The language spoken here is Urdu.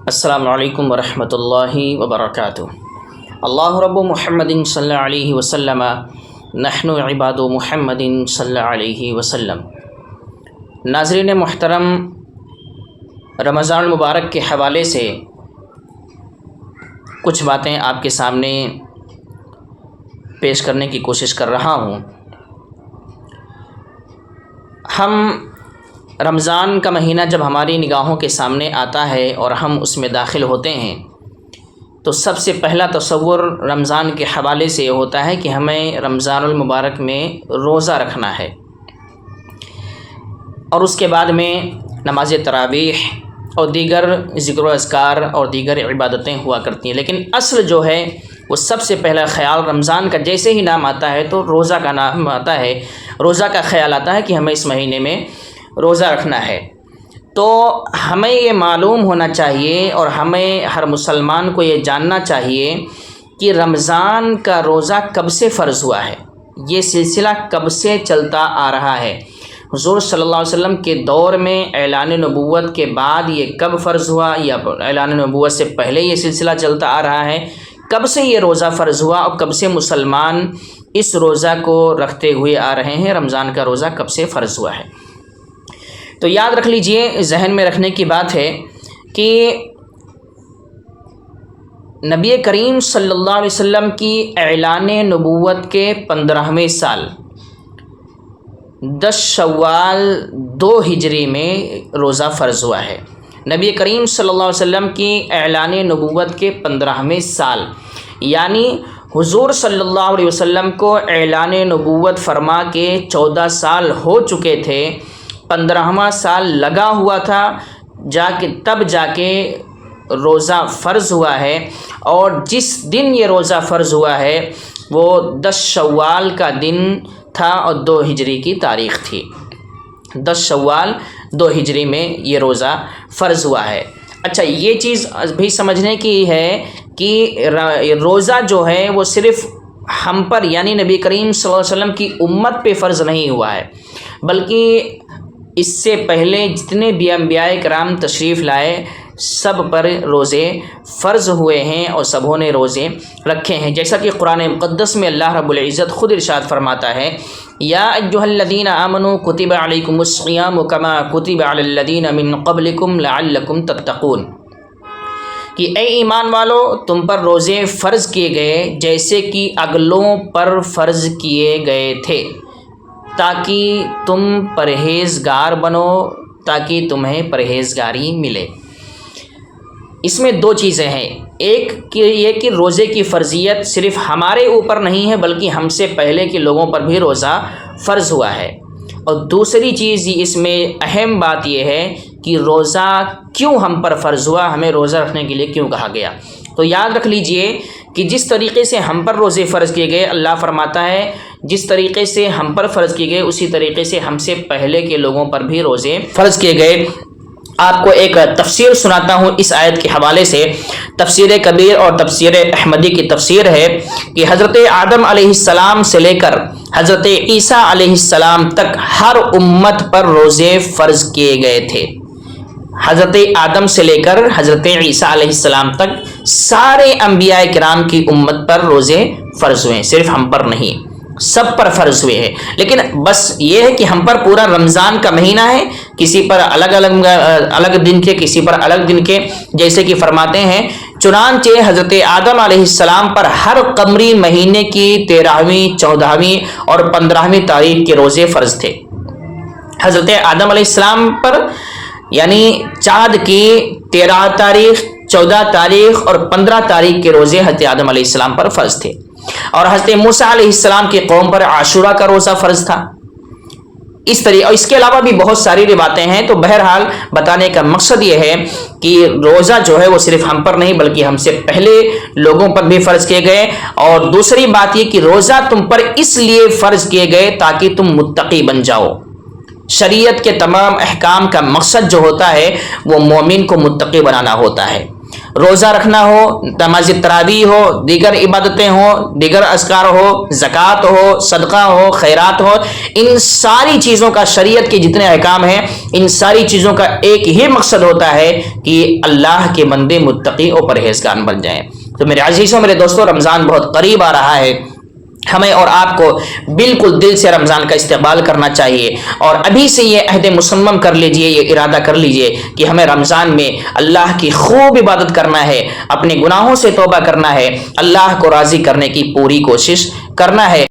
السلام علیکم ورحمۃ اللہ وبرکاتہ۔ اللہ رب محمد صلی اللہ علیہ وسلم نحن عباد محمد صلی اللہ علیہ وسلم۔ ناظرین محترم، رمضان المبارک کے حوالے سے کچھ باتیں آپ کے سامنے پیش کرنے کی کوشش کر رہا ہوں۔ ہم رمضان کا مہینہ جب ہماری نگاہوں کے سامنے آتا ہے اور ہم اس میں داخل ہوتے ہیں تو سب سے پہلا تصور رمضان کے حوالے سے یہ ہوتا ہے کہ ہمیں رمضان المبارک میں روزہ رکھنا ہے، اور اس کے بعد میں نماز تراویح اور دیگر ذکر و اذکار اور دیگر عبادتیں ہوا کرتی ہیں۔ لیکن اصل جو ہے وہ سب سے پہلا خیال رمضان کا جیسے ہی نام آتا ہے تو روزہ کا نام آتا ہے، روزہ کا خیال آتا ہے کہ ہمیں اس مہینے میں روزہ رکھنا ہے۔ تو ہمیں یہ معلوم ہونا چاہیے اور ہمیں ہر مسلمان کو یہ جاننا چاہیے کہ رمضان کا روزہ کب سے فرض ہوا ہے، یہ سلسلہ کب سے چلتا آ رہا ہے۔ حضور صلی اللہ علیہ وسلم کے دور میں اعلان نبوت کے بعد یہ کب فرض ہوا، یا اعلان نبوت سے پہلے یہ سلسلہ چلتا آ رہا ہے، کب سے یہ روزہ فرض ہوا اور کب سے مسلمان اس روزہ کو رکھتے ہوئے آ رہے ہیں، رمضان کا روزہ کب سے فرض ہوا ہے۔ تو یاد رکھ لیجئے، ذہن میں رکھنے کی بات ہے کہ نبی کریم صلی اللہ علیہ وسلم کی اعلان نبوت کے 15ویں سال 10 شوال 2 ہجری میں روزہ فرض ہوا ہے۔ نبی کریم صلی اللہ علیہ وسلم کی اعلان نبوت کے 15ویں سال، یعنی حضور صلی اللہ علیہ وسلم کو اعلان نبوت فرما کے 14 سال ہو چکے تھے، 15واں سال لگا ہوا تھا، تب جا کے روزہ فرض ہوا ہے۔ اور جس دن یہ روزہ فرض ہوا ہے وہ 10 شوال کا دن تھا اور 2 ہجری کی تاریخ تھی۔ 10 شوال 2 ہجری میں یہ روزہ فرض ہوا ہے۔ اچھا، یہ چیز بھی سمجھنے کی ہے کہ روزہ جو ہے وہ صرف ہم پر یعنی نبی کریم صلی اللہ علیہ وسلم کی امت پہ فرض نہیں ہوا ہے، بلکہ اس سے پہلے جتنے بھی انبیاء کرام تشریف لائے سب پر روزے فرض ہوئے ہیں اور سبوں نے روزے رکھے ہیں، جیسا کہ قرآن مقدس میں اللہ رب العزت خود ارشاد فرماتا ہے، یا ایھا الذین آمنوا کتب علیکم الصیام کما کتب علی الذین من قبلکم لعلکم تتقون، کہ اے ایمان والو، تم پر روزے فرض کیے گئے جیسے کہ اگلوں پر فرض کیے گئے تھے، تاکہ تم پرہیزگار بنو، تاکہ تمہیں پرہیزگاری ملے۔ اس میں 2 چیزیں ہیں، ایک کہ یہ کہ روزے کی فرضیت صرف ہمارے اوپر نہیں ہے بلکہ ہم سے پہلے کے لوگوں پر بھی روزہ فرض ہوا ہے، اور دوسری چیز اس میں اہم بات یہ ہے کہ روزہ کیوں ہم پر فرض ہوا، ہمیں روزہ رکھنے کے لیے کیوں کہا گیا۔ تو یاد رکھ لیجئے کہ جس طریقے سے ہم پر روزے فرض کیے گئے، اللہ فرماتا ہے جس طریقے سے ہم پر فرض کیے گئے اسی طریقے سے ہم سے پہلے کے لوگوں پر بھی روزے فرض کیے گئے۔ آپ کو ایک تفسیر سناتا ہوں اس آیت کے حوالے سے۔ تفسیر کبیر اور تفسیر احمدی کی تفسیر ہے کہ حضرت آدم علیہ السلام سے لے کر حضرت عیسیٰ علیہ السلام تک ہر امت پر روزے فرض کیے گئے تھے۔ حضرت آدم سے لے کر حضرت عیسیٰ علیہ السلام تک سارے انبیاء کرام کی امت پر روزے فرض ہوئے ہیں، صرف ہم پر نہیں، سب پر فرض ہوئے ہیں۔ لیکن بس یہ ہے کہ ہم پر پورا رمضان کا مہینہ ہے، کسی پر الگ دن کے، کسی پر الگ دن کے، جیسے کہ فرماتے ہیں چنانچہ حضرت آدم علیہ السلام پر ہر قمری مہینے کی 13ویں، 14ویں اور 15ویں تاریخ کے روزے فرض تھے۔ حضرت آدم علیہ السلام پر یعنی چاند کی 13 تاریخ، 14 تاریخ اور 15 تاریخ کے روزے حضرت آدم علیہ السلام پر فرض تھے، اور حضرت موسیٰ علیہ السلام کی قوم پر عاشورہ کا روزہ فرض تھا۔ اس طریقے اور اس کے علاوہ بھی بہت ساری روایتیں ہیں۔ تو بہرحال بتانے کا مقصد یہ ہے کہ روزہ جو ہے وہ صرف ہم پر نہیں بلکہ ہم سے پہلے لوگوں پر بھی فرض کیے گئے، اور دوسری بات یہ کہ روزہ تم پر اس لیے فرض کیے گئے تاکہ تم متقی بن جاؤ۔ شریعت کے تمام احکام کا مقصد جو ہوتا ہے وہ مومن کو متقی بنانا ہوتا ہے۔ روزہ رکھنا ہو، نماز تراویح ہو، دیگر عبادتیں ہوں، دیگر اذکار ہو، زکوٰۃ ہو، صدقہ ہو، خیرات ہو، ان ساری چیزوں کا شریعت کے جتنے احکام ہیں ان ساری چیزوں کا ایک ہی مقصد ہوتا ہے کہ اللہ کے بندے متقی اور پرہیزگار بن جائیں۔ تو میرے عزیزوں، میرے دوستوں، رمضان بہت قریب آ رہا ہے، ہمیں اور آپ کو بالکل دل سے رمضان کا استقبال کرنا چاہیے، اور ابھی سے یہ عہد مسمم کر لیجئے، یہ ارادہ کر لیجئے کہ ہمیں رمضان میں اللہ کی خوب عبادت کرنا ہے، اپنے گناہوں سے توبہ کرنا ہے، اللہ کو راضی کرنے کی پوری کوشش کرنا ہے۔